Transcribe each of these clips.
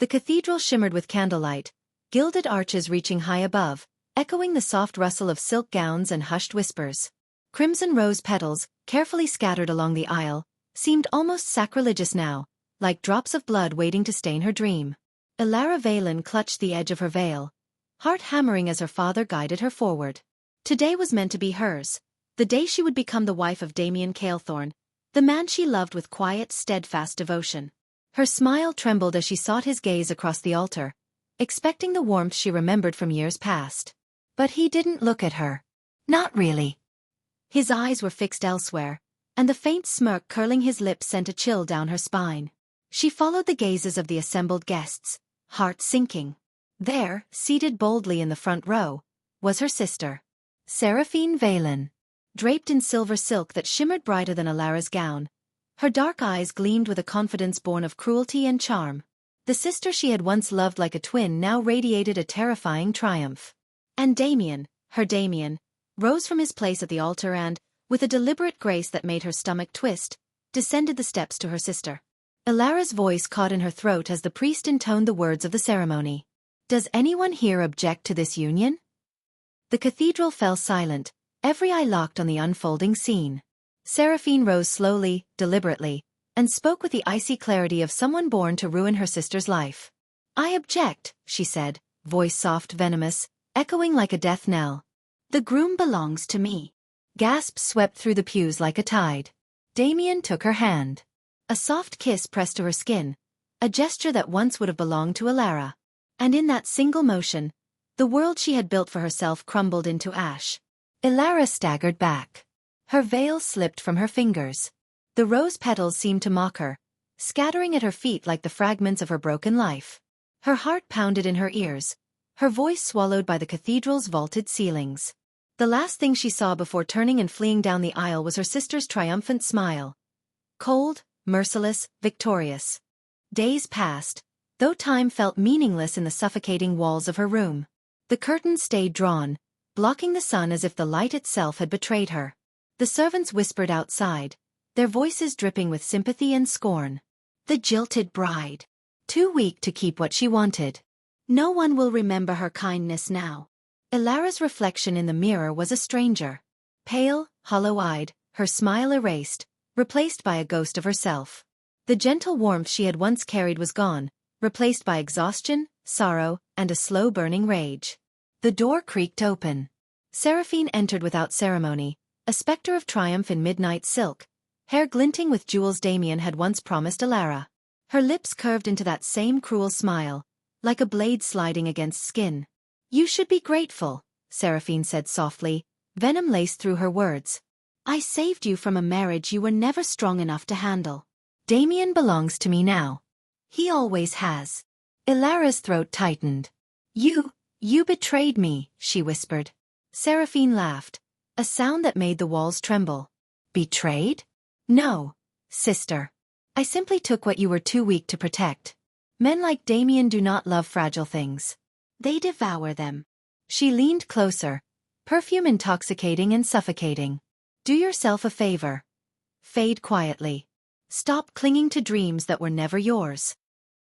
The cathedral shimmered with candlelight, gilded arches reaching high above, echoing the soft rustle of silk gowns and hushed whispers. Crimson rose petals, carefully scattered along the aisle, seemed almost sacrilegious now, like drops of blood waiting to stain her dream. Elara Valen clutched the edge of her veil, heart hammering as her father guided her forward. Today was meant to be hers, the day she would become the wife of Damien Calethorn, the man she loved with quiet, steadfast devotion. Her smile trembled as she sought his gaze across the altar, expecting the warmth she remembered from years past. But he didn't look at her. Not really. His eyes were fixed elsewhere, and the faint smirk curling his lips sent a chill down her spine. She followed the gazes of the assembled guests, heart sinking. There, seated boldly in the front row, was her sister, Seraphine Valen. Draped in silver silk that shimmered brighter than Elara's gown, her dark eyes gleamed with a confidence born of cruelty and charm. The sister she had once loved like a twin now radiated a terrifying triumph. And Damien, her Damien, rose from his place at the altar and, with a deliberate grace that made her stomach twist, descended the steps to her sister. Elara's voice caught in her throat as the priest intoned the words of the ceremony. "Does anyone here object to this union?" The cathedral fell silent, every eye locked on the unfolding scene. Seraphine rose slowly, deliberately, and spoke with the icy clarity of someone born to ruin her sister's life. "I object," she said, voice soft, venomous, echoing like a death knell. "The groom belongs to me." Gasps swept through the pews like a tide. Damien took her hand. A soft kiss pressed to her skin, a gesture that once would have belonged to Elara. And in that single motion, the world she had built for herself crumbled into ash. Elara staggered back. Her veil slipped from her fingers. The rose petals seemed to mock her, scattering at her feet like the fragments of her broken life. Her heart pounded in her ears, her voice swallowed by the cathedral's vaulted ceilings. The last thing she saw before turning and fleeing down the aisle was her sister's triumphant smile. Cold, merciless, victorious. Days passed, though time felt meaningless in the suffocating walls of her room. The curtains stayed drawn, blocking the sun as if the light itself had betrayed her. The servants whispered outside, their voices dripping with sympathy and scorn. The jilted bride. Too weak to keep what she wanted. No one will remember her kindness now. Elara's reflection in the mirror was a stranger. Pale, hollow-eyed, her smile erased, replaced by a ghost of herself. The gentle warmth she had once carried was gone, replaced by exhaustion, sorrow, and a slow-burning rage. The door creaked open. Seraphine entered without ceremony, a specter of triumph in midnight silk, hair glinting with jewels Damien had once promised Elara. Her lips curved into that same cruel smile, like a blade sliding against skin. "You should be grateful," Seraphine said softly, venom laced through her words. "I saved you from a marriage you were never strong enough to handle. Damien belongs to me now. He always has." Elara's throat tightened. You betrayed me," she whispered. Seraphine laughed, a sound that made the walls tremble. "Betrayed? No, sister. I simply took what you were too weak to protect. Men like Damien do not love fragile things. They devour them." She leaned closer, perfume intoxicating and suffocating. "Do yourself a favor. Fade quietly. Stop clinging to dreams that were never yours."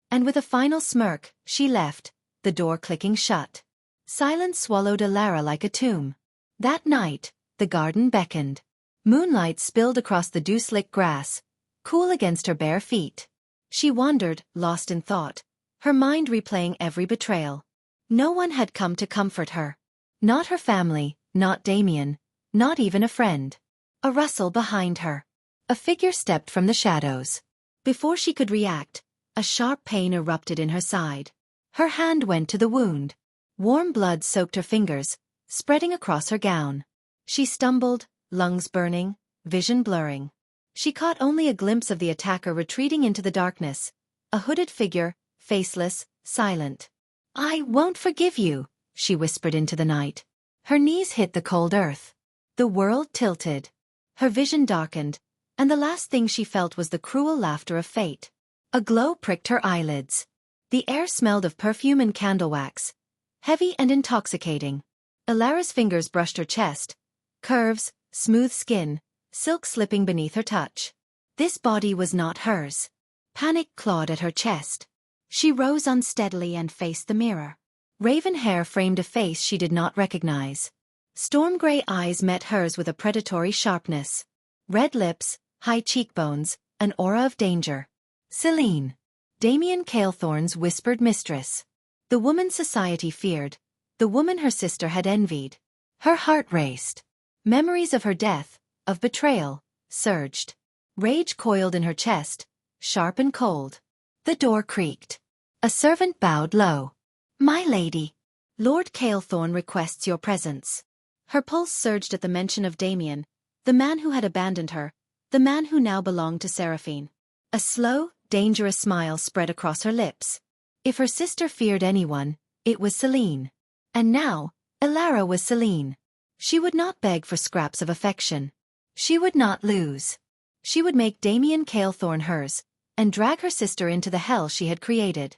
And with a final smirk, she left, the door clicking shut. Silence swallowed Elara like a tomb. That night, the garden beckoned. Moonlight spilled across the dew-slick grass, cool against her bare feet. She wandered, lost in thought, her mind replaying every betrayal. No one had come to comfort her. Not her family, not Damien, not even a friend. A rustle behind her. A figure stepped from the shadows. Before she could react, a sharp pain erupted in her side. Her hand went to the wound. Warm blood soaked her fingers, spreading across her gown. She stumbled, lungs burning, vision blurring. She caught only a glimpse of the attacker retreating into the darkness, a hooded figure, faceless, silent. "I won't forgive you," she whispered into the night. Her knees hit the cold earth. The world tilted. Her vision darkened, and the last thing she felt was the cruel laughter of fate. A glow pricked her eyelids. The air smelled of perfume and candle wax, heavy and intoxicating. Elara's fingers brushed her chest, curves, smooth skin, silk slipping beneath her touch. This body was not hers. Panic clawed at her chest. She rose unsteadily and faced the mirror. Raven hair framed a face she did not recognize. Storm gray eyes met hers with a predatory sharpness. Red lips, high cheekbones, an aura of danger. Selene. Damien Calethorn's whispered mistress. The woman society feared. The woman her sister had envied. Her heart raced. Memories of her death, of betrayal, surged. Rage coiled in her chest, sharp and cold. The door creaked. A servant bowed low. "My lady. Lord Calethorn requests your presence." Her pulse surged at the mention of Damien, the man who had abandoned her, the man who now belonged to Seraphine. A slow, dangerous smile spread across her lips. If her sister feared anyone, it was Selene. And now, Elara was Selene. She would not beg for scraps of affection. She would not lose. She would make Damien Calethorn hers, and drag her sister into the hell she had created.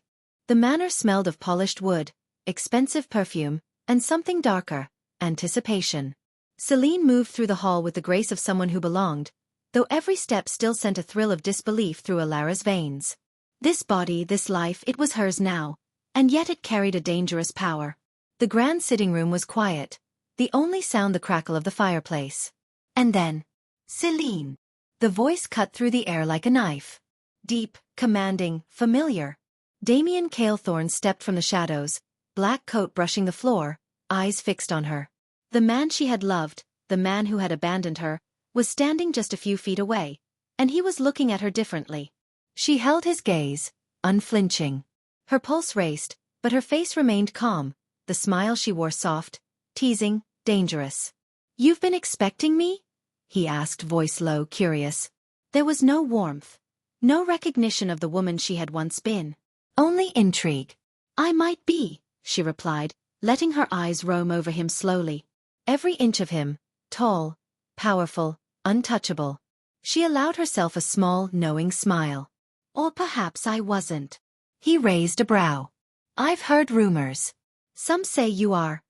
The manor smelled of polished wood, expensive perfume, and something darker, anticipation. Selene moved through the hall with the grace of someone who belonged, though every step still sent a thrill of disbelief through Elara's veins. This body, this life, it was hers now, and yet it carried a dangerous power. The grand sitting room was quiet, the only sound the crackle of the fireplace. And then, "Selene." The voice cut through the air like a knife. Deep, commanding, familiar. Damien Calethorn stepped from the shadows, black coat brushing the floor, eyes fixed on her. The man she had loved, the man who had abandoned her, was standing just a few feet away, and he was looking at her differently. She held his gaze, unflinching. Her pulse raced, but her face remained calm, the smile she wore soft, teasing, dangerous. "You've been expecting me?" he asked, voice low, curious. There was no warmth, no recognition of the woman she had once been. Only intrigue. "I might be," she replied, letting her eyes roam over him slowly. Every inch of him, tall, powerful, untouchable. She allowed herself a small, knowing smile. "Or perhaps I wasn't." He raised a brow. "I've heard rumors. Some say you are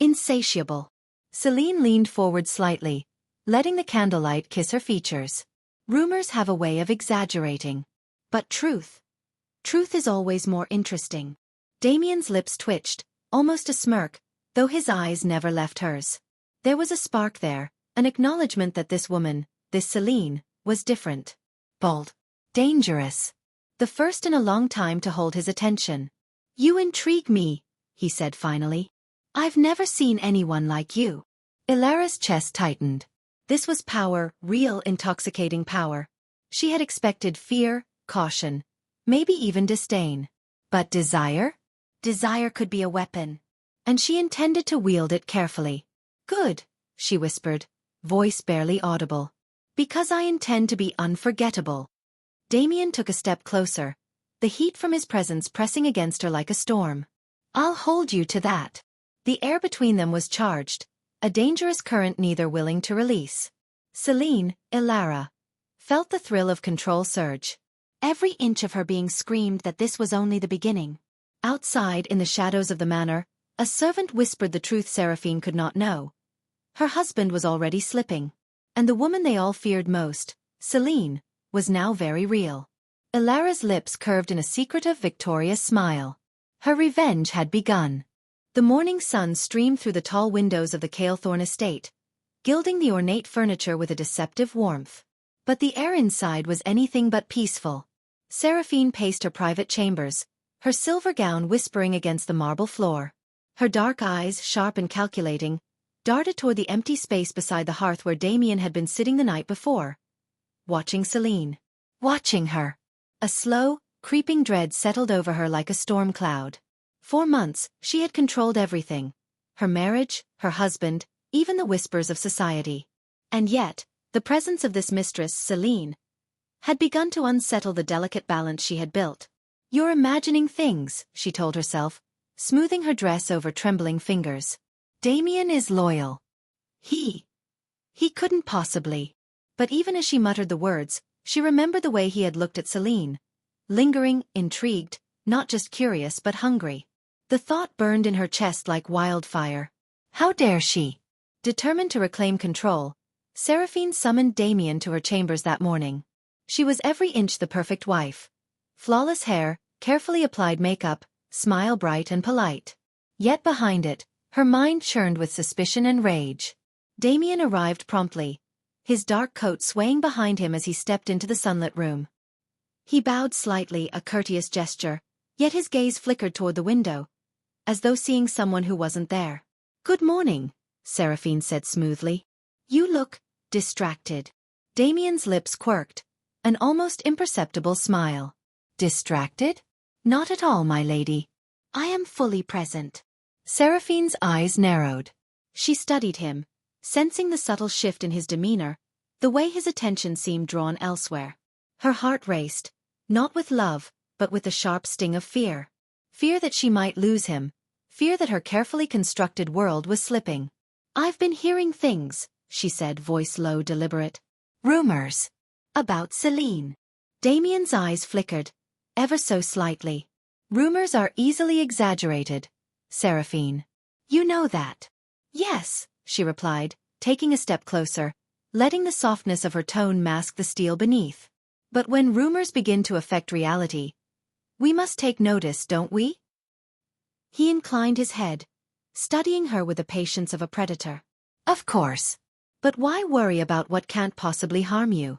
insatiable." Selene leaned forward slightly, letting the candlelight kiss her features. "Rumors have a way of exaggerating. But truth is always more interesting." Damien's lips twitched, almost a smirk, though his eyes never left hers. There was a spark there, an acknowledgement that this woman, this Selene, was different. Bold. Dangerous. The first in a long time to hold his attention. "You intrigue me," he said finally. "I've never seen anyone like you." Elara's chest tightened. This was power, real intoxicating power. She had expected fear, caution, maybe even disdain. But desire? Desire could be a weapon. And she intended to wield it carefully. "Good," she whispered, voice barely audible. "Because I intend to be unforgettable." Damien took a step closer, the heat from his presence pressing against her like a storm. "I'll hold you to that." The air between them was charged, a dangerous current neither willing to release. Selene, Elara, felt the thrill of control surge. Every inch of her being screamed that this was only the beginning. Outside, in the shadows of the manor, a servant whispered the truth Seraphine could not know. Her husband was already slipping. And the woman they all feared most, Selene, was now very real. Elara's lips curved in a secretive, victorious smile. Her revenge had begun. The morning sun streamed through the tall windows of the Calethorn estate, gilding the ornate furniture with a deceptive warmth. But the air inside was anything but peaceful. Seraphine paced her private chambers, her silver gown whispering against the marble floor. Her dark eyes, sharp and calculating, darted toward the empty space beside the hearth where Damien had been sitting the night before. Watching Selene. Watching her. A slow, creeping dread settled over her like a storm cloud. For months, she had controlled everything. Her marriage, her husband, even the whispers of society. And yet, the presence of this mistress, Selene, had begun to unsettle the delicate balance she had built. "You're imagining things," she told herself, smoothing her dress over trembling fingers. "Damien is loyal. He couldn't possibly." But even as she muttered the words, she remembered the way he had looked at Selene. Lingering, intrigued, not just curious but hungry. The thought burned in her chest like wildfire. How dare she? Determined to reclaim control, Seraphine summoned Damien to her chambers that morning. She was every inch the perfect wife. Flawless hair, carefully applied makeup, smile bright and polite. Yet behind it, her mind churned with suspicion and rage. Damien arrived promptly, his dark coat swaying behind him as he stepped into the sunlit room. He bowed slightly, a courteous gesture, yet his gaze flickered toward the window, as though seeing someone who wasn't there. "Good morning," Seraphine said smoothly. "You look distracted." Damien's lips quirked, an almost imperceptible smile. "Distracted? Not at all, my lady. I am fully present." Seraphine's eyes narrowed. She studied him, sensing the subtle shift in his demeanor, the way his attention seemed drawn elsewhere. Her heart raced, not with love, but with the sharp sting of fear. Fear that she might lose him, fear that her carefully constructed world was slipping. "I've been hearing things," she said, voice low, deliberate. "Rumors. About Selene." Damien's eyes flickered, ever so slightly. "Rumors are easily exaggerated, Seraphine. You know that." "Yes," she replied, taking a step closer, letting the softness of her tone mask the steel beneath. "But when rumors begin to affect reality, we must take notice, don't we?" He inclined his head, studying her with the patience of a predator. "Of course. But why worry about what can't possibly harm you?"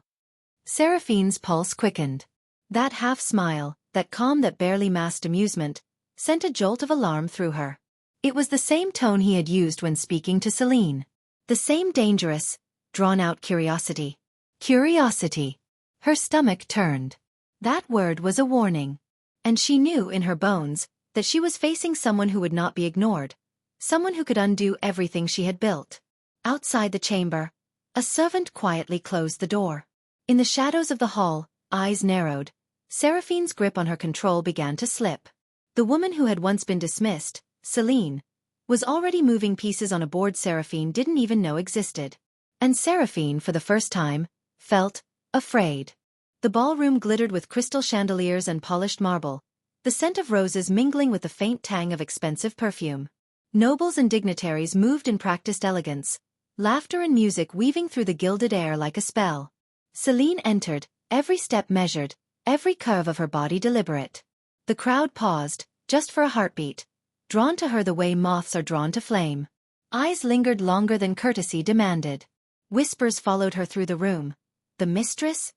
Seraphine's pulse quickened. That half-smile, that calm that barely masked amusement, sent a jolt of alarm through her. It was the same tone he had used when speaking to Selene. The same dangerous, drawn-out curiosity. Curiosity. Her stomach turned. That word was a warning. And she knew in her bones that she was facing someone who would not be ignored, someone who could undo everything she had built. Outside the chamber, a servant quietly closed the door. In the shadows of the hall, eyes narrowed, Seraphine's grip on her control began to slip. The woman who had once been dismissed, Selene, was already moving pieces on a board Seraphine didn't even know existed. And Seraphine, for the first time, felt afraid. The ballroom glittered with crystal chandeliers and polished marble, the scent of roses mingling with the faint tang of expensive perfume. Nobles and dignitaries moved in practiced elegance, laughter and music weaving through the gilded air like a spell. Selene entered, every step measured, every curve of her body deliberate. The crowd paused, just for a heartbeat, drawn to her the way moths are drawn to flame. Eyes lingered longer than courtesy demanded. Whispers followed her through the room. The mistress?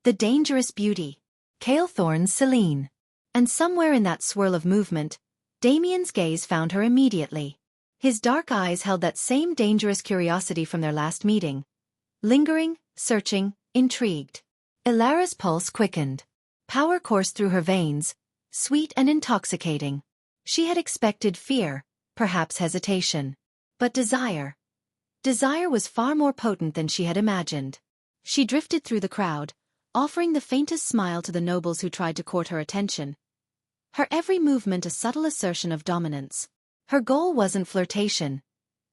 The dangerous beauty. Calethorn's Selene. And somewhere in that swirl of movement, Damien's gaze found her immediately. His dark eyes held that same dangerous curiosity from their last meeting. Lingering, searching, intrigued. Elara's pulse quickened. Power coursed through her veins, sweet and intoxicating. She had expected fear, perhaps hesitation. But desire. Desire was far more potent than she had imagined. She drifted through the crowd, offering the faintest smile to the nobles who tried to court her attention. Her every movement a subtle assertion of dominance. Her goal wasn't flirtation.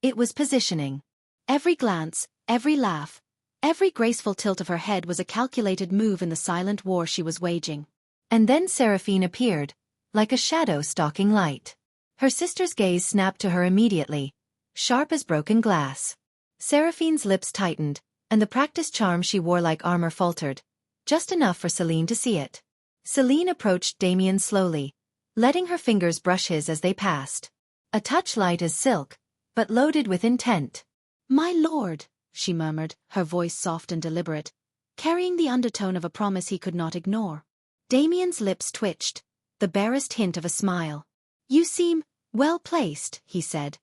It was positioning. Every glance, every laugh, every graceful tilt of her head was a calculated move in the silent war she was waging. And then Seraphine appeared, like a shadow stalking light. Her sister's gaze snapped to her immediately, sharp as broken glass. Seraphine's lips tightened, and the practiced charm she wore like armor faltered, just enough for Selene to see it. Selene approached Damien slowly, letting her fingers brush his as they passed. A touch light as silk, but loaded with intent. "My lord," she murmured, her voice soft and deliberate, carrying the undertone of a promise he could not ignore. Damien's lips twitched, the barest hint of a smile. "You seem well-placed," he said,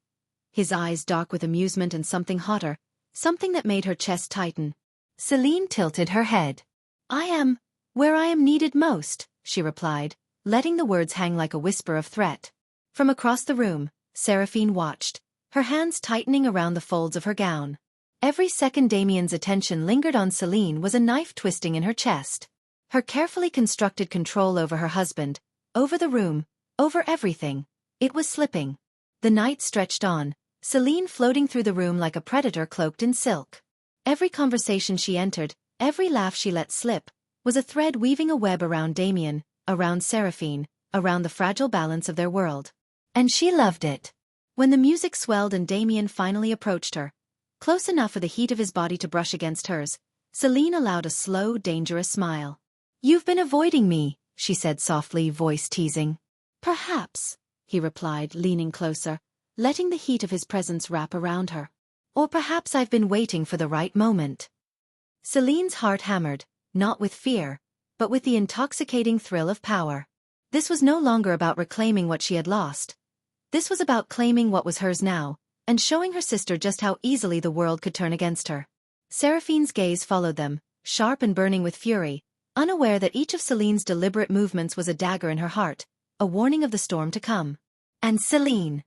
his eyes dark with amusement and something hotter, something that made her chest tighten. Selene tilted her head. "I am where I am needed most," she replied, letting the words hang like a whisper of threat. From across the room, Seraphine watched, her hands tightening around the folds of her gown. Every second Damien's attention lingered on Selene was a knife twisting in her chest. Her carefully constructed control over her husband, over the room, over everything, it was slipping. The night stretched on, Selene floating through the room like a predator cloaked in silk. Every conversation she entered, every laugh she let slip, was a thread weaving a web around Damien, around Seraphine, around the fragile balance of their world. And she loved it. When the music swelled and Damien finally approached her, close enough for the heat of his body to brush against hers, Selene allowed a slow, dangerous smile. "You've been avoiding me," she said softly, voice teasing. Perhaps, he replied, leaning closer, letting the heat of his presence wrap around her. Or perhaps I've been waiting for the right moment. Selene's heart hammered, not with fear, but with the intoxicating thrill of power. This was no longer about reclaiming what she had lost. This was about claiming what was hers now, and showing her sister just how easily the world could turn against her. Seraphine's gaze followed them, sharp and burning with fury, unaware that each of Selene's deliberate movements was a dagger in her heart, a warning of the storm to come. And Selene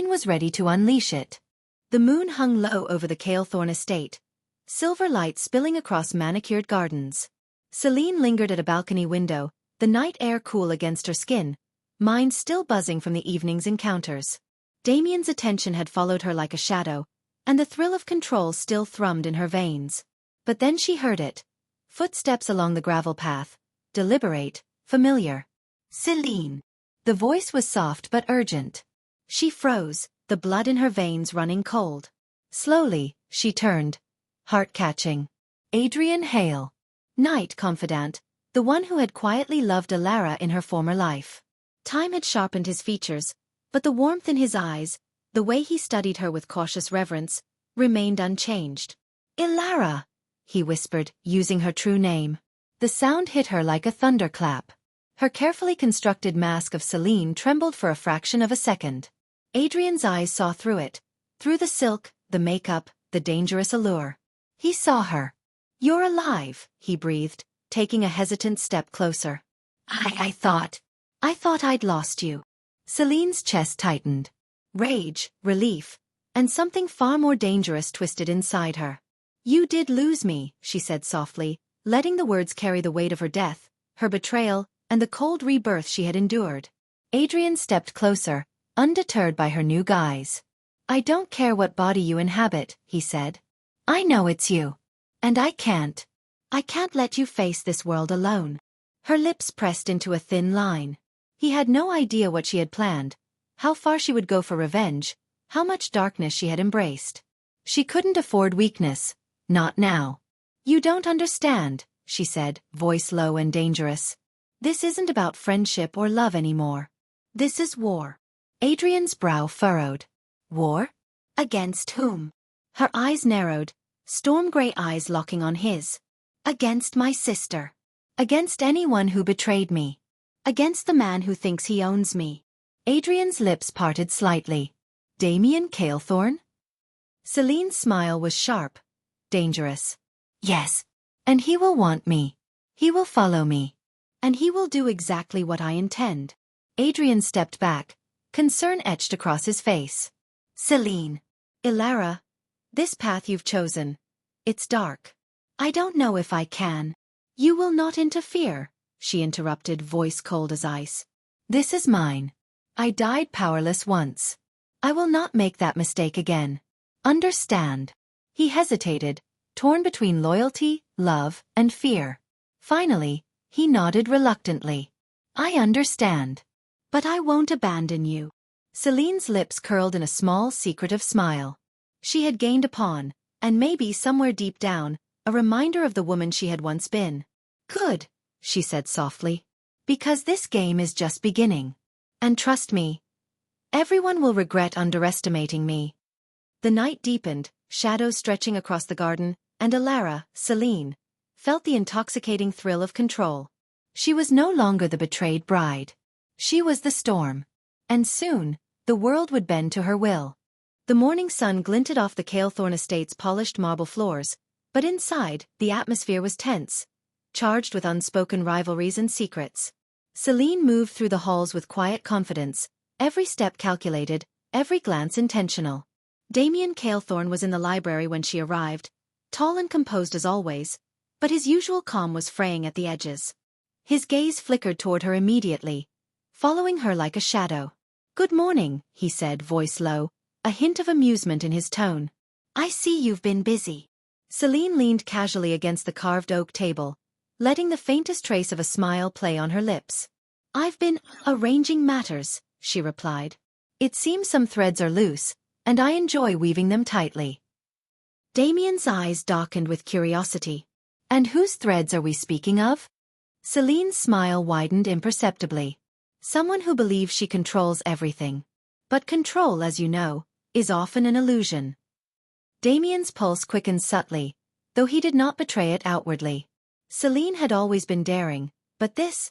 was ready to unleash it. The moon hung low over the Calethorn estate, silver light spilling across manicured gardens. Selene lingered at a balcony window, the night air cool against her skin, mind still buzzing from the evening's encounters. Damien's attention had followed her like a shadow, and the thrill of control still thrummed in her veins. But then she heard it. Footsteps along the gravel path, deliberate, familiar. Selene. The voice was soft but urgent. She froze, the blood in her veins running cold. Slowly, she turned. Heart-catching. Adrian Hale. Knight confidant, the one who had quietly loved Elara in her former life. Time had sharpened his features, but the warmth in his eyes, the way he studied her with cautious reverence, remained unchanged. Elara, he whispered, using her true name. The sound hit her like a thunderclap. Her carefully constructed mask of Selene trembled for a fraction of a second. Adrian's eyes saw through it, through the silk, the makeup, the dangerous allure. He saw her. You're alive, he breathed, taking a hesitant step closer. I thought I'd lost you. Selene's chest tightened. Rage, relief, and something far more dangerous twisted inside her. You did lose me, she said softly, letting the words carry the weight of her death, her betrayal, and the cold rebirth she had endured. Adrian stepped closer, undeterred by her new guise. I don't care what body you inhabit, he said. I know it's you. And I can't let you face this world alone. Her lips pressed into a thin line. He had no idea what she had planned, how far she would go for revenge, how much darkness she had embraced. She couldn't afford weakness, not now. You don't understand, she said, voice low and dangerous. This isn't about friendship or love anymore. This is war. Adrian's brow furrowed. War? Against whom? Her eyes narrowed, storm-gray eyes locking on his. Against my sister. Against anyone who betrayed me. Against the man who thinks he owns me. Adrian's lips parted slightly. Damien Calethorn? Selene's smile was sharp, dangerous. Yes. And he will want me. He will follow me. And he will do exactly what I intend. Adrian stepped back, concern etched across his face. Selene. Elara. This path you've chosen. It's dark. I don't know if I can. You will not interfere, she interrupted, voice cold as ice. This is mine. I died powerless once. I will not make that mistake again. Understand. He hesitated, torn between loyalty, love, and fear. Finally, he nodded reluctantly. I understand. But I won't abandon you. Selene's lips curled in a small, secretive smile. She had gained a pawn, and maybe somewhere deep down, a reminder of the woman she had once been. Good, she said softly. Because this game is just beginning. And trust me, everyone will regret underestimating me. The night deepened, shadows stretching across the garden, and Elara, Selene, felt the intoxicating thrill of control. She was no longer the betrayed bride. She was the storm. And soon, the world would bend to her will. The morning sun glinted off the Calethorn estate's polished marble floors, but inside, the atmosphere was tense, charged with unspoken rivalries and secrets. Selene moved through the halls with quiet confidence, every step calculated, every glance intentional. Damien Calethorn was in the library when she arrived, tall and composed as always, but his usual calm was fraying at the edges. His gaze flickered toward her immediately, following her like a shadow. Good morning, he said, voice low, a hint of amusement in his tone. I see you've been busy. Selene leaned casually against the carved oak table, letting the faintest trace of a smile play on her lips. I've been arranging matters, she replied. It seems some threads are loose, and I enjoy weaving them tightly. Damien's eyes darkened with curiosity. And whose threads are we speaking of? Selene's smile widened imperceptibly. Someone who believes she controls everything. But control, as you know, is often an illusion. Damien's pulse quickened subtly, though he did not betray it outwardly. Selene had always been daring, but this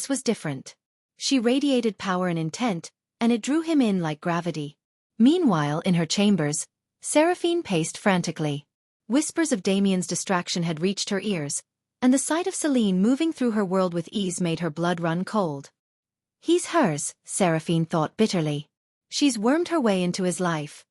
was different. She radiated power and intent, and it drew him in like gravity. Meanwhile, in her chambers, Seraphine paced frantically. Whispers of Damien's distraction had reached her ears, and the sight of Selene moving through her world with ease made her blood run cold. He's hers, Seraphine thought bitterly. She's wormed her way into his life.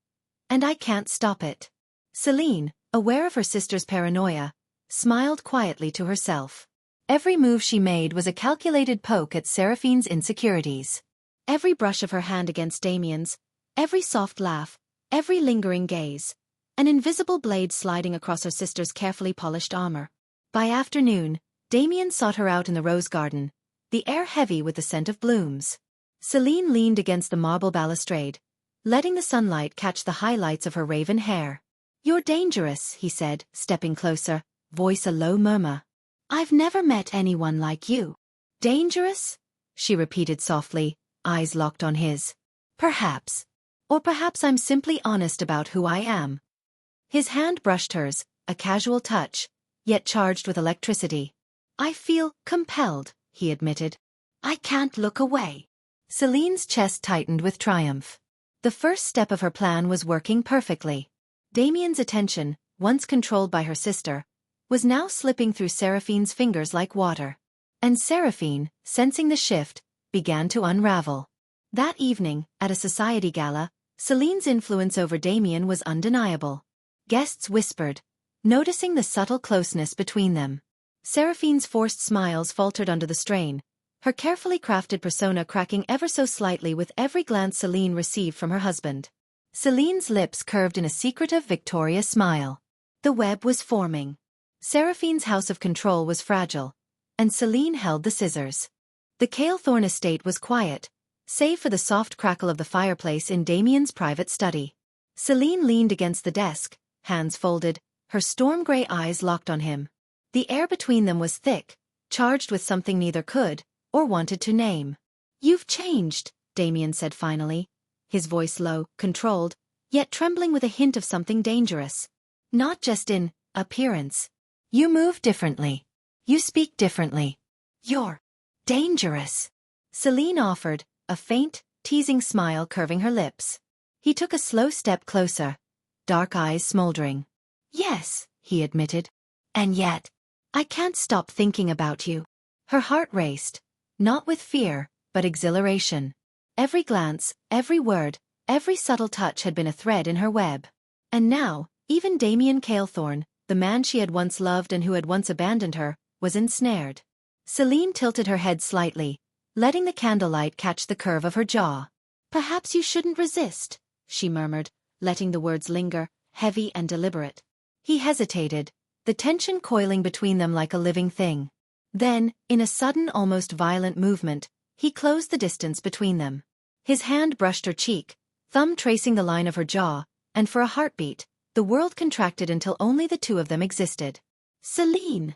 And I can't stop it. Selene, aware of her sister's paranoia, smiled quietly to herself. Every move she made was a calculated poke at Seraphine's insecurities. Every brush of her hand against Damien's, every soft laugh, every lingering gaze, an invisible blade sliding across her sister's carefully polished armor. By afternoon, Damien sought her out in the rose garden, the air heavy with the scent of blooms. Selene leaned against the marble balustrade, letting the sunlight catch the highlights of her raven hair. "You're dangerous," he said, stepping closer, voice a low murmur. "I've never met anyone like you." "Dangerous?" she repeated softly, eyes locked on his. "Perhaps. Or perhaps I'm simply honest about who I am." His hand brushed hers, a casual touch, yet charged with electricity. "I feel compelled," he admitted. "I can't look away." Selene's chest tightened with triumph. The first step of her plan was working perfectly. Damien's attention, once controlled by her sister, was now slipping through Seraphine's fingers like water. And Seraphine, sensing the shift, began to unravel. That evening, at a society gala, Selene's influence over Damien was undeniable. Guests whispered, noticing the subtle closeness between them. Seraphine's forced smiles faltered under the strain, her carefully crafted persona cracking ever so slightly with every glance Selene received from her husband. Selene's lips curved in a secretive, victorious smile. The web was forming. Seraphine's house of control was fragile, and Selene held the scissors. The Calethorn estate was quiet, save for the soft crackle of the fireplace in Damien's private study. Selene leaned against the desk, hands folded, her storm-gray eyes locked on him. The air between them was thick, charged with something neither could or wanted to name. "You've changed," Damien said finally, his voice low, controlled, yet trembling with a hint of something dangerous. "Not just in appearance. You move differently. You speak differently. You're dangerous." Selene offered, a faint, teasing smile curving her lips. He took a slow step closer, dark eyes smoldering. "Yes," he admitted. "And yet, I can't stop thinking about you." Her heart raced, not with fear, but exhilaration. Every glance, every word, every subtle touch had been a thread in her web. And now, even Damien Calethorn, the man she had once loved and who had once abandoned her, was ensnared. Selene tilted her head slightly, letting the candlelight catch the curve of her jaw. "Perhaps you shouldn't resist," she murmured, letting the words linger, heavy and deliberate. He hesitated, the tension coiling between them like a living thing. Then, in a sudden, almost violent movement, he closed the distance between them. His hand brushed her cheek, thumb tracing the line of her jaw, and for a heartbeat, the world contracted until only the two of them existed. "Selene,"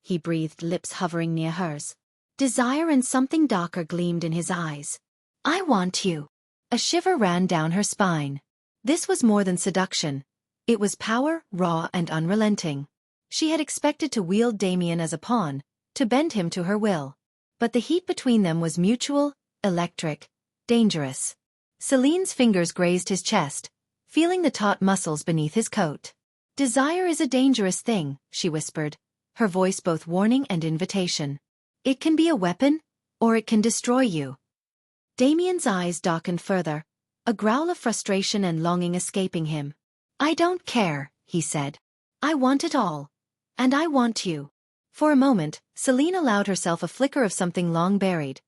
he breathed, lips hovering near hers. Desire and something darker gleamed in his eyes. "I want you." A shiver ran down her spine. This was more than seduction. It was power, raw and unrelenting. She had expected to wield Damien as a pawn, to bend him to her will. But the heat between them was mutual, electric, dangerous. Selene's fingers grazed his chest, feeling the taut muscles beneath his coat. "Desire is a dangerous thing," she whispered, her voice both warning and invitation. "It can be a weapon, or it can destroy you." Damien's eyes darkened further, a growl of frustration and longing escaping him. "I don't care," he said. "I want it all. And I want you." For a moment, Selene allowed herself a flicker of something long buried.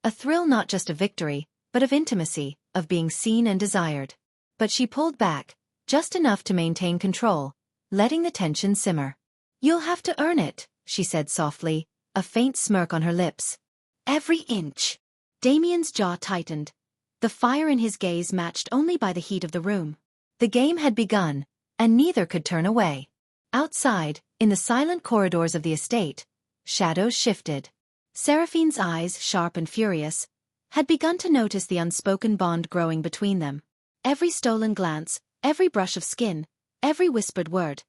A thrill not just of victory, but of intimacy, of being seen and desired. But she pulled back, just enough to maintain control, letting the tension simmer. "You'll have to earn it," she said softly, a faint smirk on her lips. "Every inch." Damien's jaw tightened, the fire in his gaze matched only by the heat of the room. The game had begun, and neither could turn away. Outside, in the silent corridors of the estate, shadows shifted. Seraphine's eyes, sharp and furious, had begun to notice the unspoken bond growing between them. Every stolen glance, every brush of skin, every whispered word.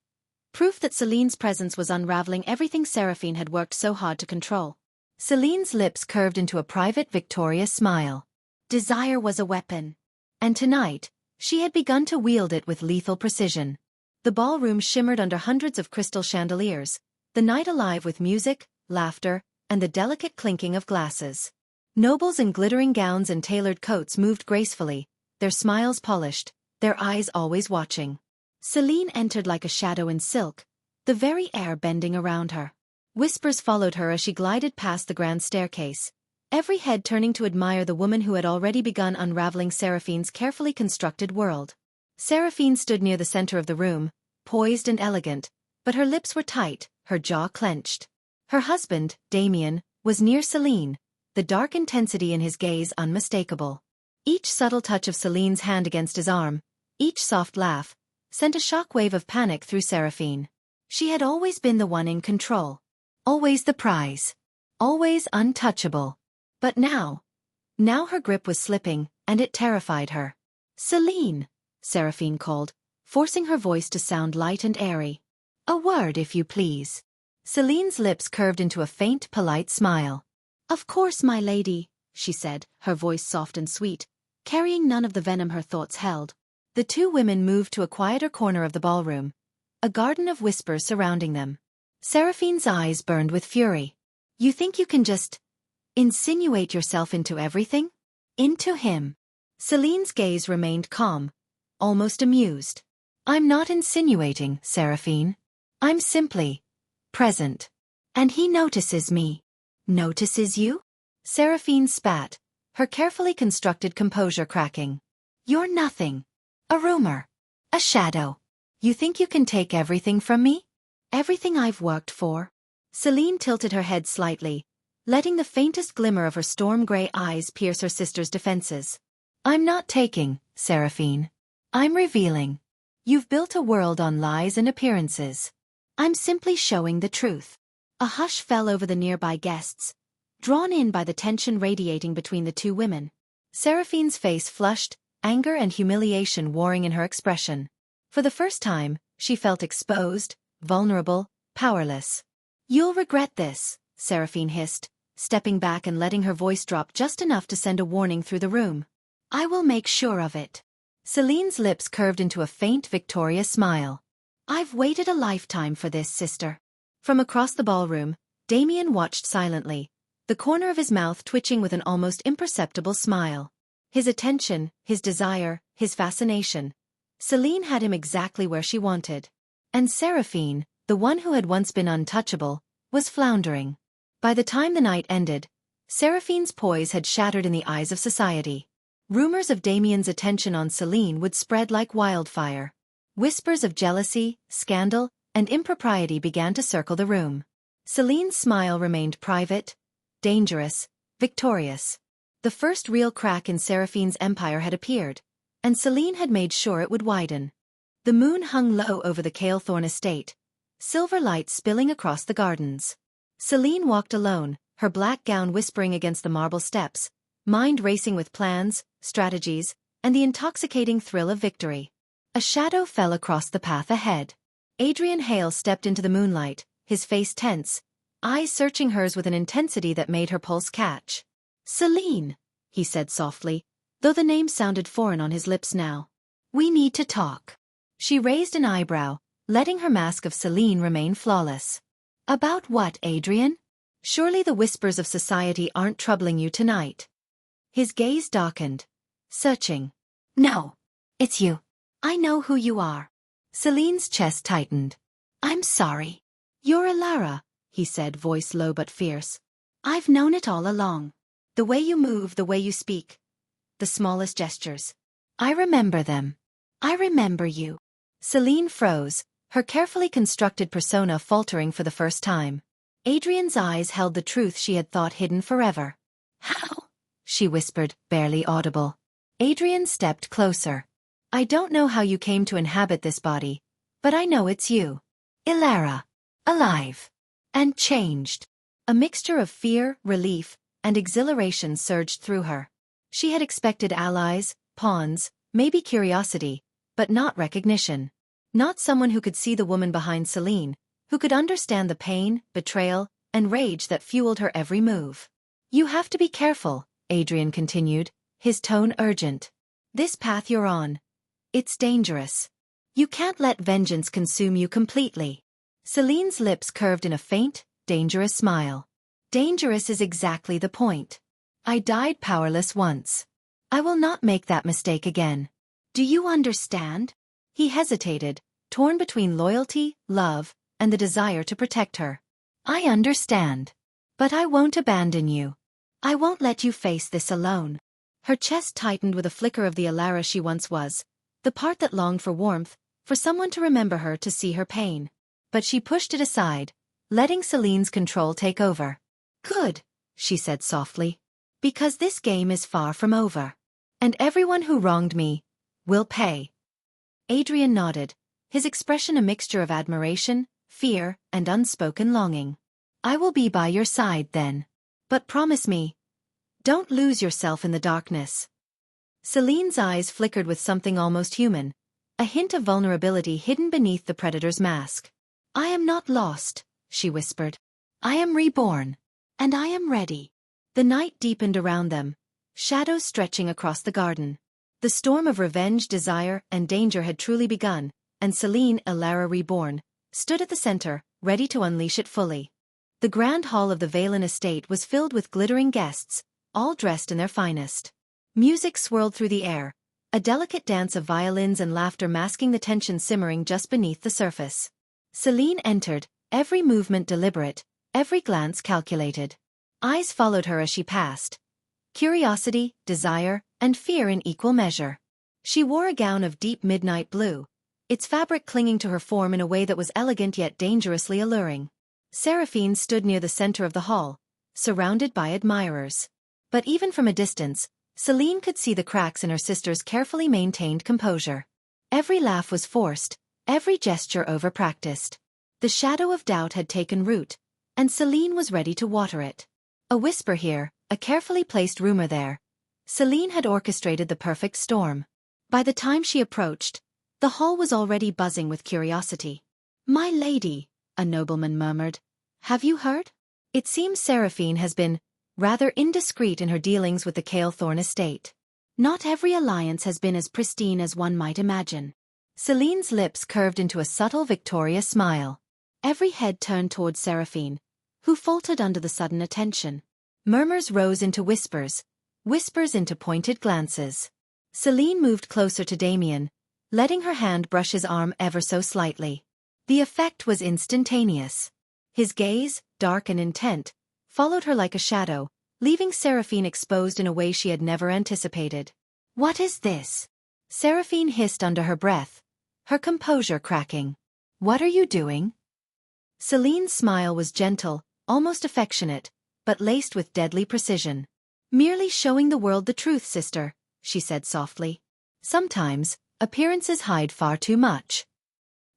Proof that Selene's presence was unraveling everything Seraphine had worked so hard to control. Selene's lips curved into a private, victorious smile. Desire was a weapon. And tonight, she had begun to wield it with lethal precision. The ballroom shimmered under hundreds of crystal chandeliers, the night alive with music, laughter, and the delicate clinking of glasses. Nobles in glittering gowns and tailored coats moved gracefully, their smiles polished, their eyes always watching. Selene entered like a shadow in silk, the very air bending around her. Whispers followed her as she glided past the grand staircase, every head turning to admire the woman who had already begun unraveling Seraphine's carefully constructed world. Seraphine stood near the center of the room, poised and elegant, but her lips were tight, her jaw clenched. Her husband, Damien, was near Selene, the dark intensity in his gaze unmistakable. Each subtle touch of Selene's hand against his arm, each soft laugh, sent a shockwave of panic through Seraphine. She had always been the one in control. Always the prize. Always untouchable. But now her grip was slipping, and it terrified her. "Selene," Seraphine called, forcing her voice to sound light and airy. "A word, if you please." Selene's lips curved into a faint, polite smile. "Of course, my lady," she said, her voice soft and sweet, carrying none of the venom her thoughts held. The two women moved to a quieter corner of the ballroom, a garden of whispers surrounding them. Seraphine's eyes burned with fury. "You think you can just insinuate yourself into everything? Into him?" Selene's gaze remained calm, almost amused. "I'm not insinuating, Seraphine. I'm simply present. And he notices me." "Notices you?" Seraphine spat, her carefully constructed composure cracking. "You're nothing. A rumor. A shadow. You think you can take everything from me? Everything I've worked for?" Selene tilted her head slightly, letting the faintest glimmer of her storm-gray eyes pierce her sister's defenses. "I'm not taking, Seraphine. I'm revealing. You've built a world on lies and appearances. I'm simply showing the truth." A hush fell over the nearby guests, drawn in by the tension radiating between the two women. Seraphine's face flushed, anger and humiliation warring in her expression. For the first time, she felt exposed, vulnerable, powerless. "You'll regret this," Seraphine hissed, stepping back and letting her voice drop just enough to send a warning through the room. "I will make sure of it." Selene's lips curved into a faint, victorious smile. "I've waited a lifetime for this, sister." From across the ballroom, Damien watched silently, the corner of his mouth twitching with an almost imperceptible smile. His attention, his desire, his fascination. Selene had him exactly where she wanted. And Seraphine, the one who had once been untouchable, was floundering. By the time the night ended, Seraphine's poise had shattered in the eyes of society. Rumors of Damien's attention on Selene would spread like wildfire. Whispers of jealousy, scandal, and impropriety began to circle the room. Selene's smile remained private, dangerous, victorious. The first real crack in Seraphine's empire had appeared, and Selene had made sure it would widen. The moon hung low over the Calethorn estate, silver light spilling across the gardens. Selene walked alone, her black gown whispering against the marble steps, mind racing with plans, strategies, and the intoxicating thrill of victory. A shadow fell across the path ahead. Adrian Hale stepped into the moonlight, his face tense, eyes searching hers with an intensity that made her pulse catch. "Selene," he said softly, though the name sounded foreign on his lips now. "We need to talk." She raised an eyebrow, letting her mask of Selene remain flawless. "About what, Adrian? Surely the whispers of society aren't troubling you tonight." His gaze darkened, searching. "No. It's you. I know who you are." Selene's chest tightened. "I'm sorry." "You're Elara," he said, voice low but fierce. "I've known it all along. The way you move, the way you speak. The smallest gestures. I remember them. I remember you." Selene froze, her carefully constructed persona faltering for the first time. Adrian's eyes held the truth she had thought hidden forever. "How?" she whispered, barely audible. Adrian stepped closer. "I don't know how you came to inhabit this body, but I know it's you. Elara. Alive. And changed." A mixture of fear, relief, and exhilaration surged through her. She had expected allies, pawns, maybe curiosity, but not recognition. Not someone who could see the woman behind Selene, who could understand the pain, betrayal, and rage that fueled her every move. "You have to be careful," Adrian continued, his tone urgent. "This path you're on. It's dangerous. You can't let vengeance consume you completely." Selene's lips curved in a faint, dangerous smile. "Dangerous is exactly the point. I died powerless once. I will not make that mistake again. Do you understand?" He hesitated, torn between loyalty, love, and the desire to protect her. "I understand. But I won't abandon you. I won't let you face this alone." Her chest tightened with a flicker of the Elara she once was, the part that longed for warmth, for someone to remember her, to see her pain. But she pushed it aside, letting Selene's control take over. "Good," she said softly. "Because this game is far from over. And everyone who wronged me will pay." Adrian nodded, his expression a mixture of admiration, fear, and unspoken longing. "I will be by your side then. But promise me, don't lose yourself in the darkness." Selene's eyes flickered with something almost human, a hint of vulnerability hidden beneath the predator's mask. "I am not lost," she whispered. "I am reborn. And I am ready." The night deepened around them, shadows stretching across the garden. The storm of revenge, desire, and danger had truly begun, and Selene, Elara reborn, stood at the center, ready to unleash it fully. The grand hall of the Valen estate was filled with glittering guests, all dressed in their finest. Music swirled through the air, a delicate dance of violins and laughter masking the tension simmering just beneath the surface. Selene entered, every movement deliberate, every glance calculated. Eyes followed her as she passed. Curiosity, desire, and fear in equal measure. She wore a gown of deep midnight blue, its fabric clinging to her form in a way that was elegant yet dangerously alluring. Seraphine stood near the center of the hall, surrounded by admirers. But even from a distance, Selene could see the cracks in her sister's carefully maintained composure. Every laugh was forced, every gesture over-practiced. The shadow of doubt had taken root, and Selene was ready to water it. A whisper here, a carefully placed rumor there. Selene had orchestrated the perfect storm. By the time she approached, the hall was already buzzing with curiosity. "My lady," a nobleman murmured, "have you heard? It seems Seraphine has been rather indiscreet in her dealings with the Calethorn estate. Not every alliance has been as pristine as one might imagine." Selene's lips curved into a subtle, victorious smile. Every head turned toward Seraphine, who faltered under the sudden attention. Murmurs rose into whispers, whispers into pointed glances. Selene moved closer to Damien, letting her hand brush his arm ever so slightly. The effect was instantaneous. His gaze, dark and intent, followed her like a shadow, leaving Seraphine exposed in a way she had never anticipated. "What is this?" Seraphine hissed under her breath, her composure cracking. "What are you doing?" Selene's smile was gentle, almost affectionate, but laced with deadly precision. "Merely showing the world the truth, sister," she said softly. "Sometimes, appearances hide far too much."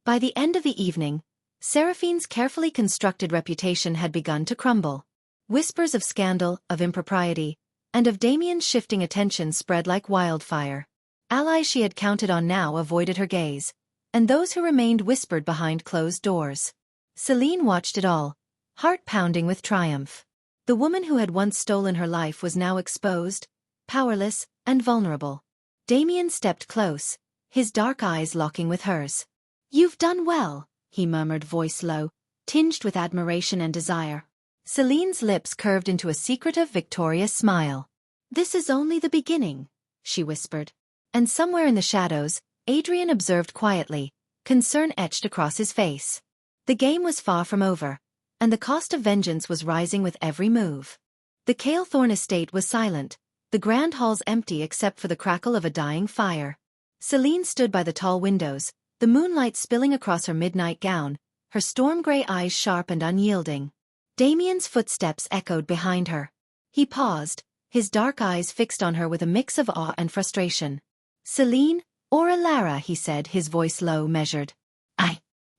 By the end of the evening, Seraphine's carefully constructed reputation had begun to crumble. Whispers of scandal, of impropriety, and of Damien's shifting attention spread like wildfire. Allies she had counted on now avoided her gaze, and those who remained whispered behind closed doors. Selene watched it all, heart pounding with triumph. The woman who had once stolen her life was now exposed, powerless, and vulnerable. Damien stepped close, his dark eyes locking with hers. "You've done well," he murmured, voice low, tinged with admiration and desire. Selene's lips curved into a secretive, victorious smile. "This is only the beginning," she whispered. And somewhere in the shadows, Adrian observed quietly, concern etched across his face. The game was far from over, and the cost of vengeance was rising with every move. The Calethorn estate was silent, the grand halls empty except for the crackle of a dying fire. Selene stood by the tall windows, the moonlight spilling across her midnight gown, her storm-gray eyes sharp and unyielding. Damien's footsteps echoed behind her. He paused, his dark eyes fixed on her with a mix of awe and frustration. "Selene, or Elara," he said, his voice low, measured.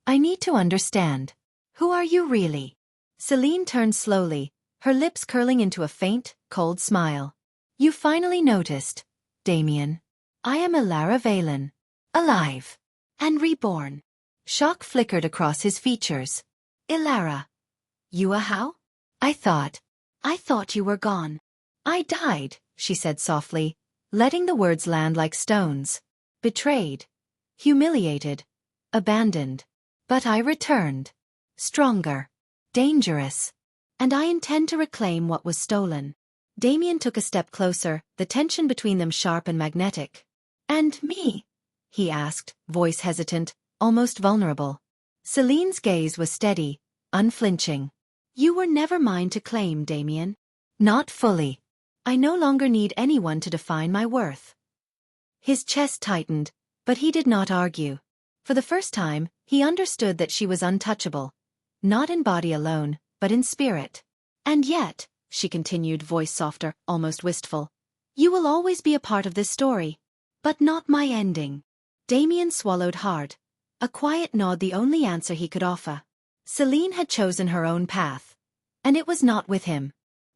I need to understand. Who are you really?" Selene turned slowly, her lips curling into a faint, cold smile. You finally noticed, Damien. I am Elara Valen. Alive. And reborn. Shock flickered across his features. Elara. You how? I thought you were gone. I died, she said softly, letting the words land like stones. Betrayed. Humiliated. Abandoned. But I returned. Stronger. Dangerous. And I intend to reclaim what was stolen. Damien took a step closer, the tension between them sharp and magnetic. And me? He asked, voice hesitant, almost vulnerable. Selene's gaze was steady, unflinching. You were never mine to claim, Damien. Not fully. I no longer need anyone to define my worth. His chest tightened, but he did not argue. For the first time, he understood that she was untouchable. Not in body alone, but in spirit. And yet, she continued, voice softer, almost wistful, you will always be a part of this story. But not my ending. Damien swallowed hard. A quiet nod, the only answer he could offer. Selene had chosen her own path. And it was not with him.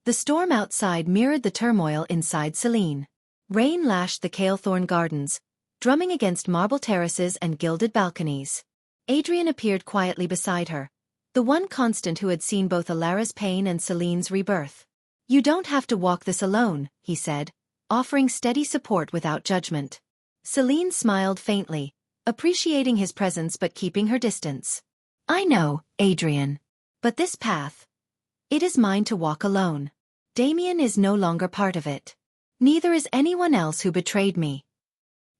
The storm outside mirrored the turmoil inside Selene. Rain lashed the Calethorn gardens, drumming against marble terraces and gilded balconies. Adrian appeared quietly beside her, the one constant who had seen both Elara's pain and Selene's rebirth. You don't have to walk this alone, he said, offering steady support without judgment. Selene smiled faintly, appreciating his presence but keeping her distance. I know, Adrian. But this path, it is mine to walk alone. Damien is no longer part of it. Neither is anyone else who betrayed me.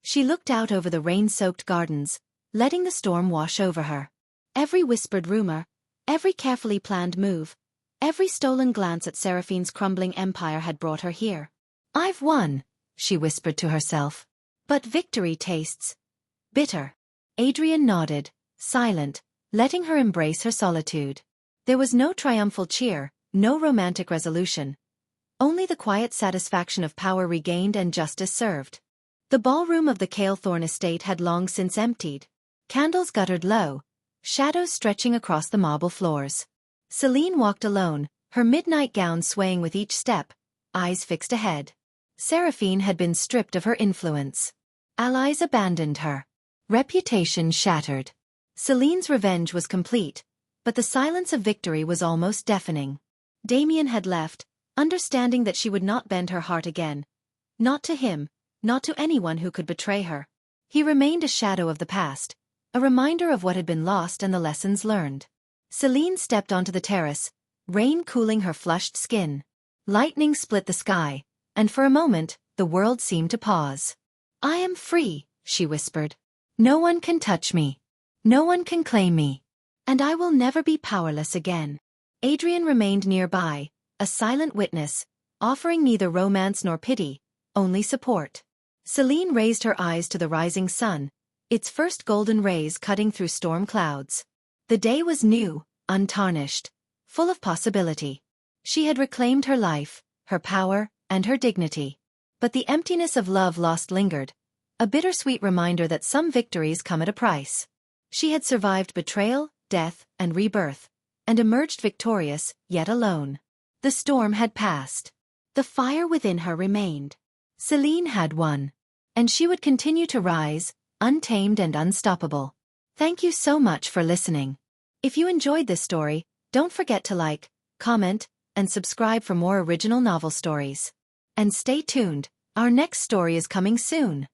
She looked out over the rain-soaked gardens, letting the storm wash over her. Every whispered rumor, every carefully planned move, every stolen glance at Seraphine's crumbling empire had brought her here. I've won, she whispered to herself. But victory tastes bitter. Adrian nodded, silent, letting her embrace her solitude. There was no triumphal cheer, no romantic resolution. Only the quiet satisfaction of power regained and justice served. The ballroom of the Calethorn estate had long since emptied. Candles guttered low, shadows stretching across the marble floors. Selene walked alone, her midnight gown swaying with each step, eyes fixed ahead. Seraphine had been stripped of her influence. Allies abandoned her. Reputation shattered. Selene's revenge was complete, but the silence of victory was almost deafening. Damien had left, understanding that she would not bend her heart again. Not to him, not to anyone who could betray her. He remained a shadow of the past, a reminder of what had been lost and the lessons learned. Selene stepped onto the terrace, rain cooling her flushed skin. Lightning split the sky, and for a moment, the world seemed to pause. I am free, she whispered. No one can touch me. No one can claim me. And I will never be powerless again. Adrian remained nearby, a silent witness, offering neither romance nor pity, only support. Selene raised her eyes to the rising sun, its first golden rays cutting through storm clouds. The day was new, untarnished, full of possibility. She had reclaimed her life, her power, and her dignity. But the emptiness of love lost lingered, a bittersweet reminder that some victories come at a price. She had survived betrayal, death, and rebirth, and emerged victorious, yet alone. The storm had passed. The fire within her remained. Selene had won. And she would continue to rise, untamed and unstoppable. Thank you so much for listening. If you enjoyed this story, don't forget to like, comment, and subscribe for more original novel stories. And stay tuned, our next story is coming soon.